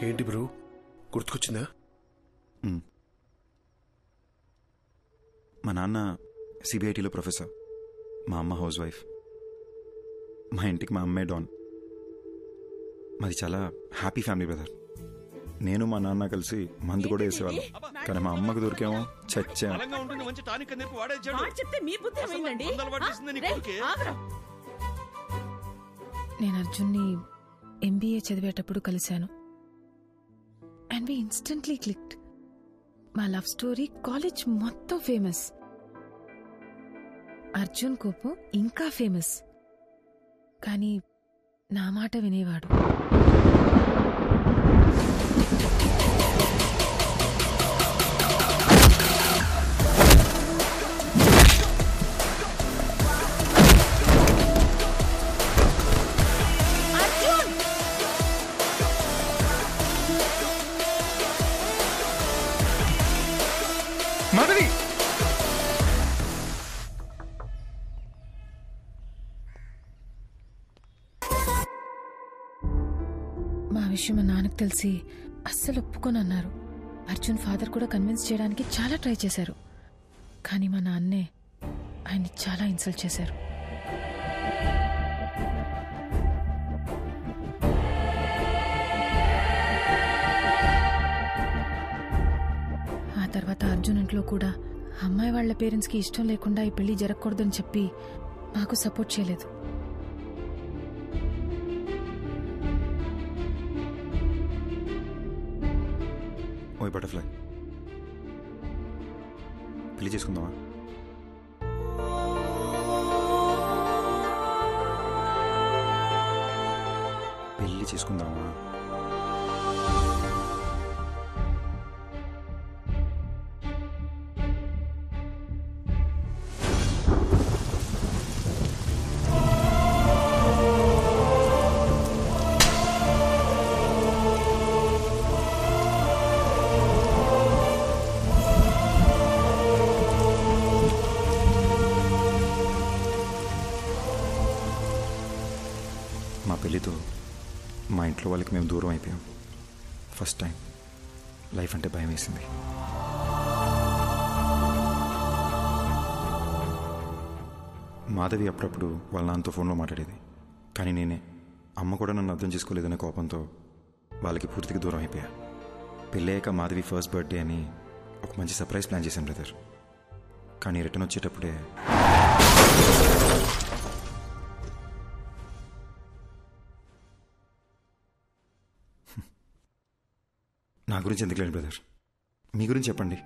ఏంటి బ్రో, గుర్తుకొచ్చిందా? మా నాన్న సిబిఐటీలో ప్రొఫెసర్, మా అమ్మ హౌస్ వైఫ్. మా ఇంటికి మా అమ్మే డాన్. మాది చాలా హ్యాపీ ఫ్యామిలీ బ్రదర్. నేను మా నాన్న కలిసి మందు కూడా వేసేవాళ్ళం, కానీ మా అమ్మకు దొరికేమో చచ్చా. నేను అర్జున్ని ఎంబీఏ చదివేటప్పుడు కలిశాను. And we instantly clicked. మా లవ్ స్టోరీ కాలేజ్ మొత్తం ఫేమస్. అర్జున్ కోపం ఇంకా ఫేమస్. కానీ నా మాట వినేవాడు. మాధవి, మా విషయం మా నాన్నకు తెలిసి అస్సలు ఒప్పుకోనన్నారు. అర్జున్ ఫాదర్ కూడా కన్విన్స్ చేయడానికి చాలా ట్రై చేశారు. కానీ మా నాన్నే ఆయన్ని చాలా ఇన్సల్ట్ చేశారు. ఆ తర్వాత అర్జున్ ఇంట్లో కూడా అమ్మాయి వాళ్ల పేరెంట్స్కి ఇష్టం లేకుండా ఈ పెళ్లి జరగకూడదని చెప్పి మాకు సపోర్ట్ చేయలేదు. ఓయ్ బటర్ఫ్లై, పెళ్లి చేసుకుందామా? పెళ్లి చేసుకుందామా? మా పెళ్ళితో మా ఇంట్లో వాళ్ళకి మేము దూరం అయిపోయాం. ఫస్ట్ టైం లైఫ్ అంటే భయం వేసింది. మాధవి అప్పుడప్పుడు వాళ్ళ నాన్నతో ఫోన్లో మాట్లాడేది, కానీ నేనే అమ్మ కూడా నన్ను అర్థం చేసుకోలేదనే కోపంతో వాళ్ళకి పూర్తిగా దూరం అయిపోయా. పెళ్ళయ్యాక మాధవి ఫస్ట్ బర్త్డే అని ఒక మంచి సర్ప్రైజ్ ప్లాన్ చేశాను బ్రదర్. కానీ రిటర్న్ వచ్చేటప్పుడే నా గురించి ఎందుకు లేదు బ్రదర్, మీ గురించి చెప్పండి.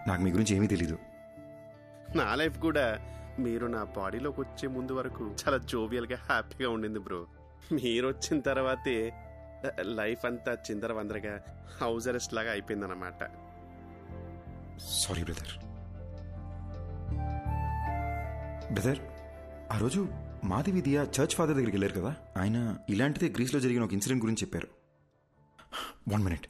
నాకు మీ గురించి ఏమీ తెలీదు. నా లైఫ్ కూడా మీరు నా బాడీలోకి వచ్చే ముందు వరకు చాలా జోవియల్గా హ్యాపీగా ఉండింది బ్రో. మీరు వచ్చిన తర్వాతే లైఫ్ అంతా చిందర వందరగా హౌస్ అరెస్ట్ లాగా అయిపోయిందన్నమాట. Sorry brother. బ్రదర్, ఆ రోజు మాధవి దియా చర్చ్ ఫాదర్ దగ్గరికి వెళ్ళారు కదా, ఆయన ఇలాంటిదే గ్రీస్లో జరిగిన ఒక ఇన్సిడెంట్ గురించి చెప్పారు. 1 minute.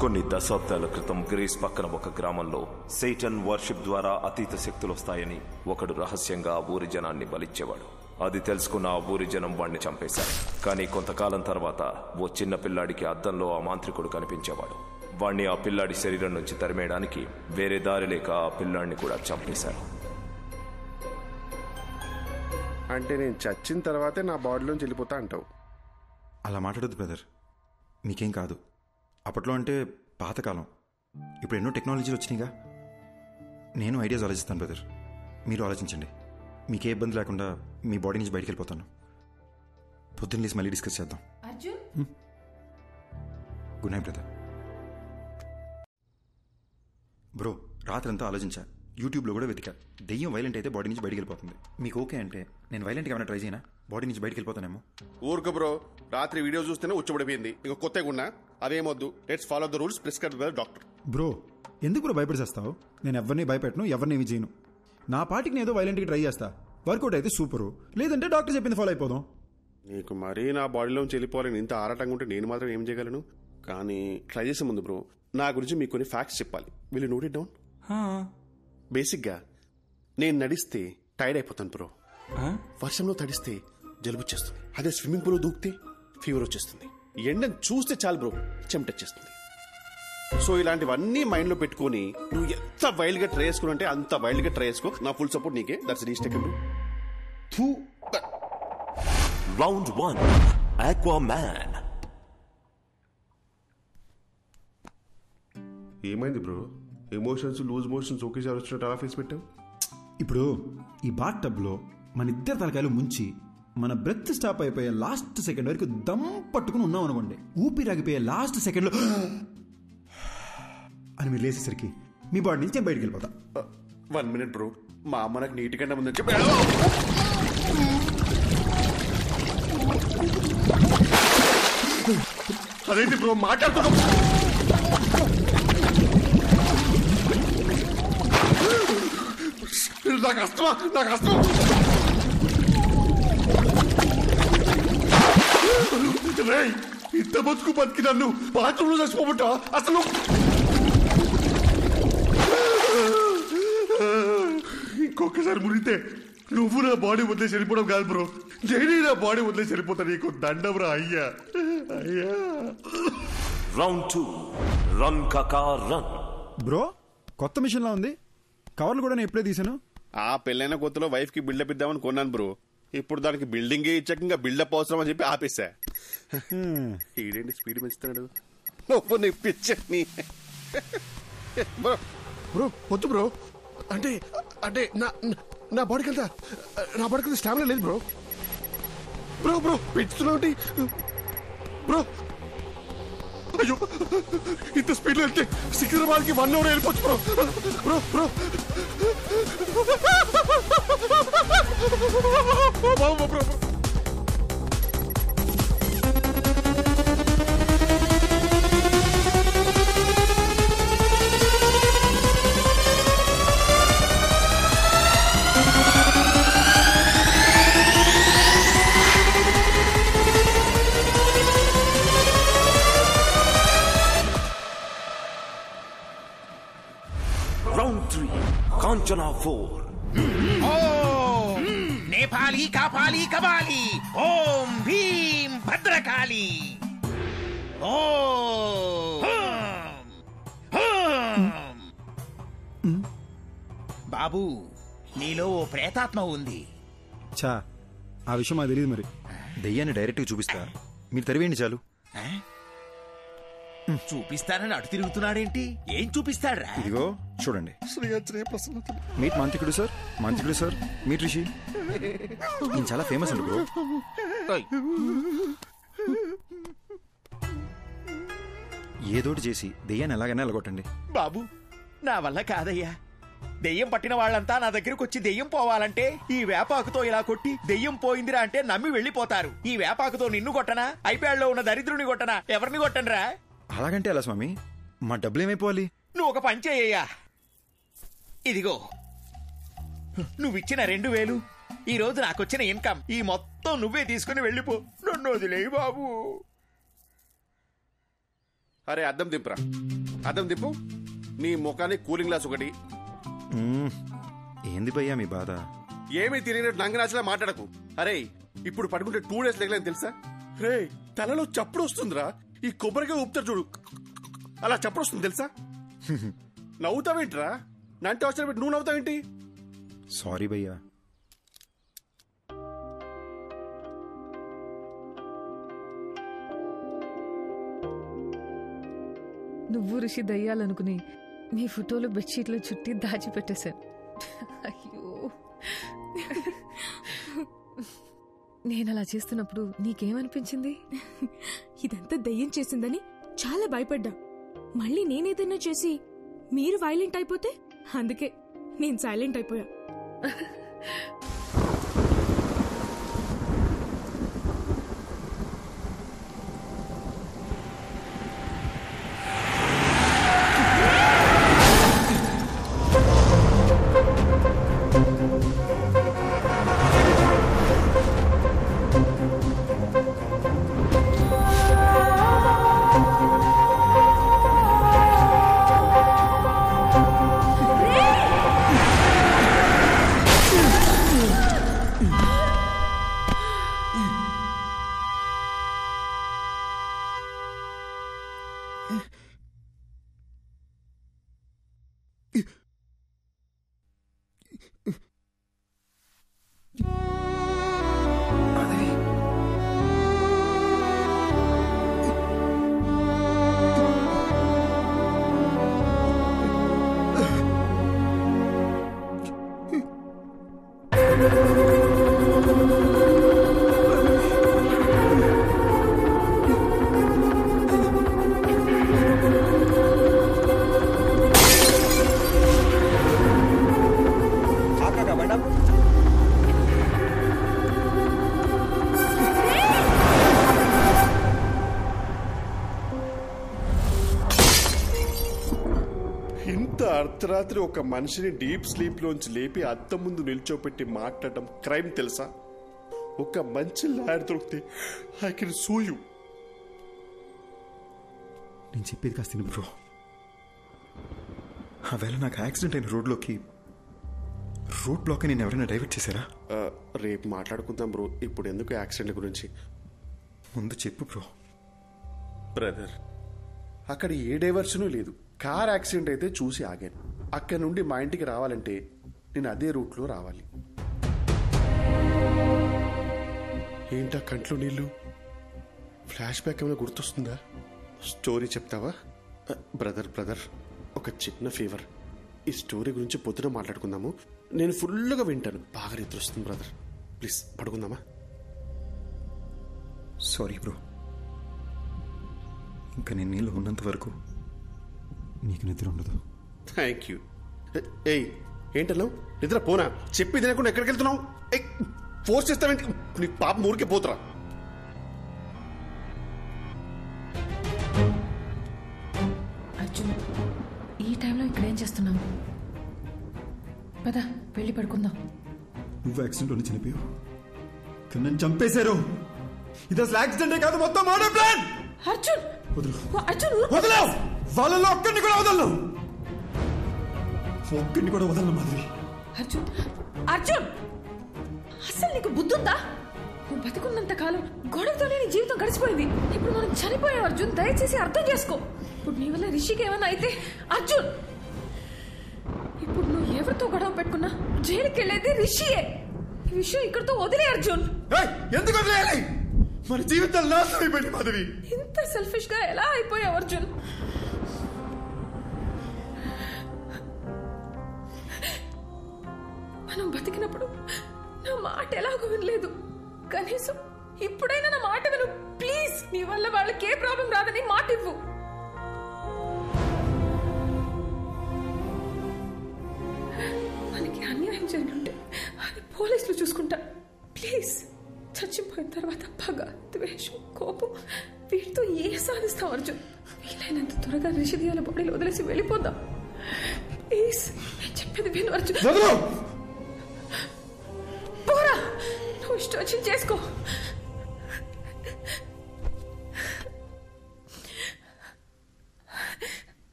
కొన్ని దశాబ్దాల క్రితం గ్రీస్ పక్కన ఒక గ్రామంలో సేటన్ వర్షిప్ ద్వారా అతీత శక్తులు వస్తాయని ఒకడు రహస్యంగా ఆ ఊరి జనాన్ని బలిచ్చేవాడు. అది తెలుసుకున్న ఆ ఊరి జనం వాడిని చంపేశారు. కానీ కొంతకాలం తర్వాత ఓ చిన్న పిల్లాడికి అద్దంలో ఆ మాంత్రికుడు కనిపించేవాడు. వాణ్ణి ఆ పిల్లాడి శరీరం నుంచి తరిమేయడానికి వేరే దారి లేక ఆ పిల్లాడిని కూడా చంపేశారు. అంటే నేను చచ్చిన తర్వాతే నా బాడీలోంచి వెళ్ళిపోతా అంటావు? అలా మాట్లాడొద్దు బ్రదర్, మీకేం కాదు. అప్పట్లో అంటే పాతకాలం, ఇప్పుడు ఎన్నో టెక్నాలజీలు వచ్చినాయిగా. నేను ఐడియాస్ ఆలోచిస్తాను బ్రదర్, మీరు ఆలోచించండి. మీకే ఇబ్బంది లేకుండా మీ బాడీ నుంచి బయటికి వెళ్ళిపోతాను. పొద్దున్న లేసి మళ్ళీ డిస్కస్ చేద్దాం. Good night brother. బ్రో, రాత్రంతా ఆలోచించా, యూట్యూబ్లో కూడా వెతికా. దెయ్యం వైలెంట్ అయితే బాడీ నుంచి బయటికి వెళ్ళిపోతుంది. మీకు ఓకే అంటే నేను వైలెంట్గా ఏమైనా ట్రై చేయనా? బాడీ నుంచి బయటికి వెళ్ళిపోతానేమో. ఊరుకు బ్రో, రాత్రి వీడియో చూస్తేనే ఉచ్చబడిపోయింది. ఇంక కొత్తగా ఉన్నా అదేమొద్దు. Let's follow the rules prescribed by doctor. Bro, ఎందుకు బ్రో భయపడిచేస్తావు? నేను ఎవరిని భయపెట్టను, ఎవరిని ఏమి చేయను. నా పాటికి నేను ఏదో వైలెంట్గా ట్రై చేస్తా. వర్కౌట్ అయితే సూపరు, లేదంటే డాక్టర్ చెప్పింది ఫాలో అయిపోదాం. నీకు మరీ నా బాడీలోంచి వెళ్ళిపోవాలని ఇంత ఆరాటంగా ఉంటే నేను మాత్రం ఏం చేయగలను? కానీ ట్రై చేసే ముందు బ్రో, నా గురించి మీకు కొన్ని ఫ్యాక్ట్స్ చెప్పాలి. Will you note it down? బేసిక్గా నేను నడిస్తే టైర్డ్ అయిపోతాను బ్రో. వర్షంలో తడిస్తే జలుబు వచ్చేస్తుంది. అదే స్విమ్మింగ్ పూల్ దూకితే ఫీవర్ వచ్చేస్తుంది. ఎండని చూస్తే చాలు బ్రో చెమటొచ్చేస్తుంది. సో ఇలాంటివన్నీ మైండ్ లో పెట్టుకుని నువ్వు ఎంత వైల్డ్ గా ట్రై చేసుకుని అంటే అంత వైల్డ్ గా ట్రై చేసుకో. నా ఫుల్ సపోర్ట్ నీకే. That's restake. Round 1 Aquaman. ఏమైంది బ్రో? ఎమోషన్స్ లూజ్ మోషన్స్ ఒకేసారి వచ్చినట్టు అలా ఫేస్ పెట్టావు. ఇప్పుడు ఈ బాత్ టబ్లో మన ఇద్దరు తలకాయలు ముంచి మన బ్రెత్ స్టాప్ అయిపోయే లాస్ట్ సెకండ్ వరకు దమ్ పట్టుకుని ఉన్నాం అనుకోండి. ఊపిరాగిపోయే లాస్ట్ సెకండ్లో అని మీరు లేసేసరికి మీ బాడీ నుంచి నేను బయటికి వెళ్ళిపోతా. 1 minute బ్రో. మా అమ్మ నాకు నీటి కంటే ముందు చెప్పి అదేంటి బ్రో మాట్లాడుతున్నా. నాకు అస్తమా ఇంత బతుకు బతికి నన్ను బాత్రూంలో చచ్చిపోబట్టా అసలు. ఇంకొకసారి మునిగితే నువ్వు నా బాడీ వదిలేసి వెళ్ళిపోవడం కాదు బ్రో, నేనే నా బాడీ వదిలేసి వెళ్ళిపోతా. నీకు దండబ్రా అయ్యా. రౌండ్ 2 రన్ కాకా రన్. బ్రో కొత్త మిషన్లా ఉంది. కవర్లు కూడా నేను ఎప్పుడే తీసాను. ఆ పెళ్ళైన కొత్తలో వైఫ్ కి బిల్డప్ ఇద్దామని కొన్నాను బ్రో. ఇప్పుడు దానికి బిల్డింగే ఇచ్చాక ఇంకా బిల్డప్ అవసరం అని చెప్పి ఆపేశా. ఈడేంటి స్పీడ్ పెంచుతాడు. నీ పిచ్చని బ్రో. బ్రో వద్దు బ్రో. అంటే అంటే నా బాడీకి అంతా స్టామినా లేదు బ్రో. Bro పెంచుతున్నావు bro. అయ్యో ఇంత స్పీడ్ లో వెళ్తే సికింద్రాబాద్కి 1 hour వెళ్ళిపోవచ్చు bro. Bro bro bro. Round 3 Kanchana 4. नेपाली कापाली कबाली ओम भीम भद्रकाली బాబు నీలో ఓ ప్రేతాత్మ ఉంది. చా ఆ విషయం మాకు తెలియదు. మరి దెయ్యాన్ని డైరెక్ట్గా చూపిస్తా, మీరు తరివేయండి చాలు. చూపిస్తానని అటు తిరుగుతున్నాడేంటి? ఏం చూపిస్తాడ్రా? ఇదిగో చూడండి. మీట్ మాంత్రికుడు సార్, మాంత్రికుడు సార్, మీట్ రిషి. నేను చాలా ఫేమస్ అండి బ్రో. ఏదోటి చేసి దెయ్యాన్ని ఎలాగైనా ఎలగొట్టండి బాబు. నా వల్ల కాదయ్యా. దెయ్యం పట్టిన వాళ్ళంతా నా దగ్గరకు వచ్చి దెయ్యం పోవాలంటే ఈ వేపాకుతో ఇలా కొట్టి దెయ్యం పోయిందిరా అంటే నమ్మి వెళ్ళిపోతారు. ఈ వేపాకుతో నిన్ను కొట్టనా, ఐప్యాడ్లో ఉన్న దరిద్రుని కొట్టనా, ఎవరిని కొట్టనరా? అలాగంటే ఎలా స్వామి? మా డబ్బులు ఏమైపోవాలి? నువ్వు ఒక పని చేయ్యా. ఇదిగో నువ్విచ్చిన 2000 ఈ రోజు నాకొచ్చిన ఇన్కమ్, ఈ మొత్తం నువ్వే తీసుకుని వెళ్ళిపో. నన్ను వదిలేయి బాబు. అరే అద్దం దింపురా, అద్దం దింపు. నీ ముఖానికి కూలింగ్ గ్లాస్ ఒకటి. ఏంది భయ్యా మీ బాధ? ఏమీ తిరిగినట్టు నంగనాచలా మాట్లాడకు. అరే ఇప్పుడు పడుకుంటే 2 days లేకలేని తెలుసా? రే తలలో చప్పుడు వస్తుందిరా. ఈ కొబ్బరిగా ఊపుతారు చూడు, అలా చప్పుడు వస్తుంది తెలుసా? నవ్వుతావేంట్రా? నంటే అవసరం పెట్టి నువ్వు నవ్వుతావేంటి? సారీ భయ్యా. నువ్వు ఋషి దయ్యాలనుకుని నీ ఫోటోలు బెడ్షీట్లో చుట్టి దాచిపెట్టేశాను. అయ్యో నేను అలా చేస్తున్నప్పుడు నీకేమనిపించింది? ఇదంతా దయ్యం చేసిందని చాలా భయపడ్డా. మళ్ళీ నేనేదన్నా చేసి మీరు వైలెంట్ అయిపోతే అందుకే నేను సైలెంట్ అయిపోయా. ఇంత అర్ధరాత్రి ఒక మనిషిని డీప్ స్లీప్ లోంచి లేపి అద్దం ముందు నిల్చోపెట్టి మాట్లాడటం క్రైమ్ తెలుసా? ఒక మంచి లాయర్ దొరికితే ఐ కెన్ సూ యూ. నేను చెప్పేది కాస్త బ్రో. ఆ వేళ నాకు యాక్సిడెంట్ అయిన రోడ్లోకి రోడ్ బ్లాక్ నేను ఎవరైనా డైవర్ట్ చేశారా? రేపు మాట్లాడుకుందాం బ్రో, ఇప్పుడు ఎందుకు యాక్సిడెంట్ గురించి? ముందు చెప్పు బ్రో. బ్రదర్, అక్కడ ఏ డైవర్షను లేదు. కార్ యాక్సిడెంట్ అయితే చూసి ఆగాను. అక్కడ నుండి మా ఇంటికి రావాలంటే నేను అదే రూట్లో రావాలి. ఏంటా కంట్లో నీళ్ళు? ఫ్లాష్ బ్యాక్ ఏమైనా గుర్తొస్తుందా? స్టోరీ చెప్తావా? బ్రదర్ ఒక చిన్న ఫేవర్. ఈ స్టోరీ గురించి పొద్దున మాట్లాడుకుందాము. నేను ఫుల్గా వింటాను. బాగా నిద్ర వస్తుంది బ్రదర్. ప్లీజ్ పడుకుందామా? సారీ బ్రో, ఇంకా నేను నీళ్ళు ఉన్నంత వరకు నీకు నిద్ర ఉండదు. Thank you. ఏయ్, ఏంటన్నావు? నిద్ర పోనా? చెప్పి తినకుండా ఎక్కడికి వెళ్తున్నావు? ఫోర్స్ చేస్తావేంటి? నీ పాప ఊరికే పోతురా. అర్జున్, ఈ టైంలో ఇక్కడ ఏం చేస్తున్నావు? పద వెళ్ళి పడుకుందాం. నువ్వు యాక్సిడెంట్లోనే చనిపోయావు, కానీ నన్ను చంపేశారు. ఇది అసలు యాక్సిడెంటే కాదు, మొత్తం మర్డర్ ప్లాన్. అర్జున్ అర్జున్ వదలవు. వాళ్ళలో ఒక్కడిని కూడా వదలను. ఒక్కడిని కూడా వదలను మాధవి. అర్జున్ అర్జున్ అసలు నీకు బుద్ధుందా? నువ్వు బతికున్నంత కాలం గొడవతోనే నీ జీవితం గడిచిపోయింది. ఇప్పుడు మనం చనిపోయాం అర్జున్. దయచేసి అర్థం చేసుకో. ఇప్పుడు నీ వల్ల రిషికి ఏమైనా అయితే అర్జున్, ఇప్పుడు నువ్వు ఎవరితో గొడవ పెట్టుకున్నా జైలుకి వెళ్ళేది రిషియే. ఈ విషయం ఇక్కడితో వదిలే అర్జున్. ఎందుకు వదిలేయాలి? మన జీవితాలు నాశనం అయిపోయింది మాధవి. ఇంత సెల్ఫిష్ గా ఎలా అయిపోయావు అర్జున్? మనం బతికినప్పుడు నా మాట ఎలాగో వినలేదు. కనీసం ఇప్పుడైనా నా మాట విను ప్లీజ్. నీ వల్ల వాళ్ళకి ఏ ప్రాబ్లం రాదని మాట ఇవ్వు. మనకి అన్యాయం జరిగింటే అది పోలీసులు చూసుకుంటా. ప్లీజ్. చచ్చిపోయిన తర్వాత పగ, ద్వేషం, కోపం వీటితో ఏ సాధిస్తాం అర్జున్? వీలైనంత త్వరగా రిషిదియాల బాడీలో వదిలేసి వెళ్ళిపోదాం ప్లీజ్. నేను చెప్పేది విను అర్జున్. పోరా, నువ్వు ఇష్టం వచ్చి చేసుకో.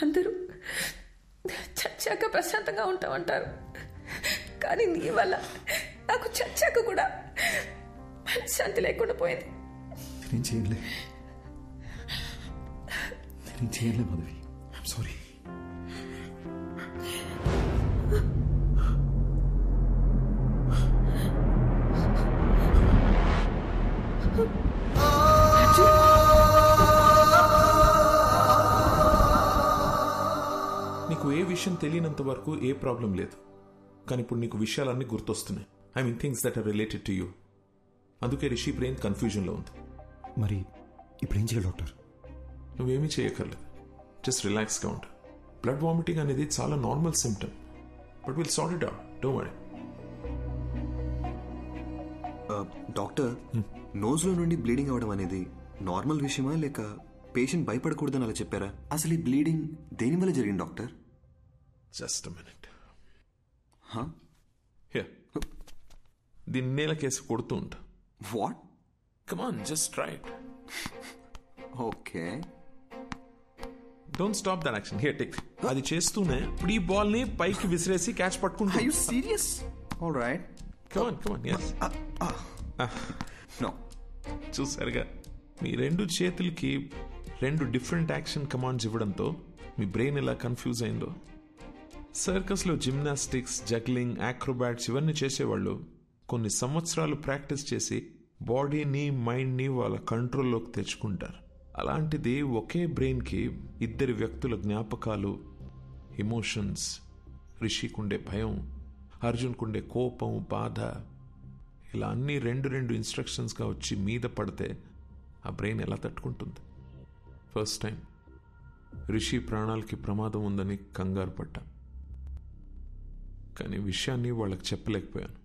అందరూ చచ్చాక ప్రశాంతంగా ఉంటామంటారు, కానీ నీ వల్ల నాకు చచ్చాక కూడా శాంతి లేకుండా పోయింది. నేను చేయలే మాధవి. I'm sorry. నీకు ఏ విషయం తెలియనంత వరకు ఏ ప్రాబ్లం లేదు, కానీ ఇప్పుడు నీకు విషయాలన్నీ గుర్తొస్తున్నాయి. I mean things that are related to you. అందుకే రిషి బ్రెయిన్ కన్ఫ్యూజన్లో ఉంది. మరి ఇప్పుడు ఏం చేయాలి డాక్టర్? నువ్వేమీ చేయక్కర్లేదు, జస్ట్ రిలాక్స్గా ఉంటా. బ్లడ్ వామిటింగ్ అనేది చాలా normal symptom, but will sort it out, don't worry. Doctor, నోజ్లో నుండి బ్లీడింగ్ అవడం అనేది నార్మల్ విషయమా లేక పేషెంట్ భయపడకూడదని అలా చెప్పారా? అసలు ఈ బ్లీడింగ్ దేనివల్ల జరిగింది డాక్టర్? Just a minute. హా? దీన్ని నేల కేసు కొడుతూ ఉంటా. What? Come on, just try it. Okay, don't stop that action. Here take. అది చేస్తూనే ఇప్పుడు ఈ బాల్ ని పైకి విసిరేసి క్యాచ్ పట్టుకుంటా. Are you serious? Alright, come on come on. yes. No. చూసారుగా, మీ రెండు చేతులకి 2 డిఫరెంట్ యాక్షన్ కమాండ్స్ ఇవ్వడంతో మీ బ్రెయిన్ ఎలా కన్ఫ్యూజ్ అయిందో. సర్కస్లో జిమ్నాస్టిక్స్, జగ్లింగ్, యాక్రోబాట్స్ ఇవన్నీ చేసేవాళ్ళు కొన్ని సంవత్సరాలు ప్రాక్టీస్ చేసి బాడీని, మైండ్ని వాళ్ళ కంట్రోల్లోకి తెచ్చుకుంటారు. అలాంటిది ఒకే బ్రెయిన్కి 2 వ్యక్తుల జ్ఞాపకాలు, ఎమోషన్స్, రిషికుండే భయం, అర్జున్కుండే కోపం, బాధ, ఇలా అన్నీ 2 ఇన్స్ట్రక్షన్స్గా వచ్చి మీద పడితే ఆ బ్రెయిన్ ఎలా తట్టుకుంటుంది? ఫస్ట్ టైం రిషి ప్రాణాలకి ప్రమాదం ఉందని కంగారు పడ్డా, కానీ విషయాన్ని వాళ్ళకి చెప్పలేకపోయాను.